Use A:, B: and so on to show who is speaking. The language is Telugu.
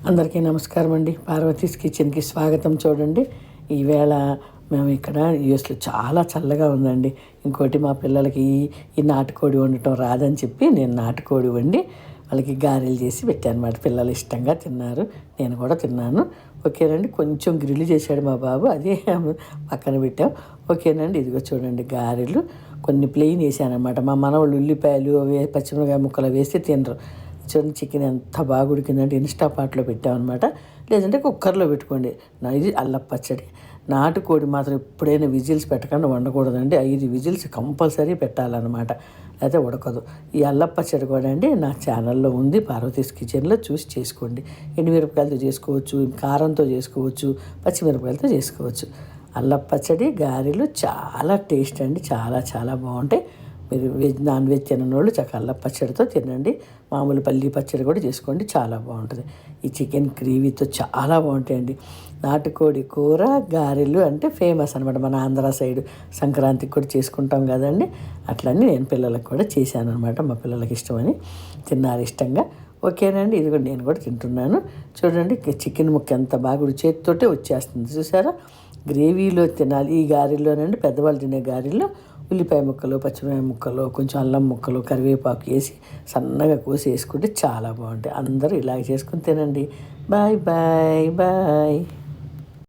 A: అందరికీ నమస్కారం అండి. పార్వతీస్ కిచెన్కి స్వాగతం. చూడండి, ఈవేళ మేము ఇక్కడ యూఎస్లో చాలా చల్లగా ఉందండి. ఇంకోటి మా పిల్లలకి ఈ నాటుకోడి వండటం రాదని చెప్పి నేను నాటుకోడి వండి వాళ్ళకి గారెలు చేసి పెట్టాను అన్నమాట. పిల్లలు ఇష్టంగా తిన్నారు, నేను కూడా తిన్నాను. ఓకేనండి, కొంచెం గ్రిల్ చేశాడు మా బాబు, అది పక్కన పెట్టాం. ఓకేనండి, ఇదిగో చూడండి గారెలు కొన్ని ప్లెయిన్ వేసాను అనమాట. మా మనవాళ్ళు ఉల్లిపాయలు పచ్చిమిరపకాయ ముక్కలు వేస్తే తినరు. చూడండి, చికెన్ ఎంత బాగా ఉడికిందంటే ఇన్స్టా పాట్లో పెట్టామన్నమాట. లేదంటే కుక్కర్లో పెట్టుకోండి. ఇది అల్లం పచ్చడి. నాటుకోడి మాత్రం ఎప్పుడైనా విజిల్స్ పెట్టకుండా వండకూడదండి. 5 విజిల్స్ కంపల్సరీ పెట్టాలన్నమాట, అయితే ఉడకదు. ఈ అల్లం పచ్చడి కూడా అండి నా ఛానల్లో ఉంది, పార్వతీస్ కిచెన్లో, చూసి చేసుకోండి. ఎండుమిరపకాయలతో చేసుకోవచ్చు, కారంతో చేసుకోవచ్చు, పచ్చిమిరపకాయలతో చేసుకోవచ్చు. అల్లం పచ్చడి గారెలు చాలా టేస్ట్ అండి, చాలా చాలా బాగుంటాయి. మీరు నాన్ వెజ్ తినని వాళ్ళు చక్కగా అల్లం పచ్చడితో తినండి. మామూలు పల్లి పచ్చడి కూడా చేసుకోండి, చాలా బాగుంటుంది. ఈ చికెన్ గ్రేవీతో చాలా బాగుంటాయండి. నాటుకోడి కూర గారెలు అంటే ఫేమస్ అనమాట మన ఆంధ్ర సైడ్. సంక్రాంతికి కూడా చేసుకుంటాం కదండి, అట్లన్నీ నేను పిల్లలకు కూడా చేశాను అనమాట. మా పిల్లలకి ఇష్టమని తిన్నారు ఇష్టంగా. ఓకేనండి, ఇది కూడా నేను కూడా తింటున్నాను. చూడండి, చికెన్ ముక్క ఎంత బాగా చేతితోటే వచ్చేస్తుంది, చూసారా? గ్రేవీలో తినాలి ఈ గారెల్లోనండి. పెద్దవాళ్ళు తినే గారెల్లో ఉల్లిపాయ ముక్కలు, పచ్చిమిరపకాయ ముక్కలు, కొంచెం అల్లం ముక్కలు, కరివేపాకు వేసి సన్నగా కోసి వేసుకుంటే చాలా బాగుంటాయి. అందరూ ఇలాగ చేసుకుని తినండి. Bye bye bye.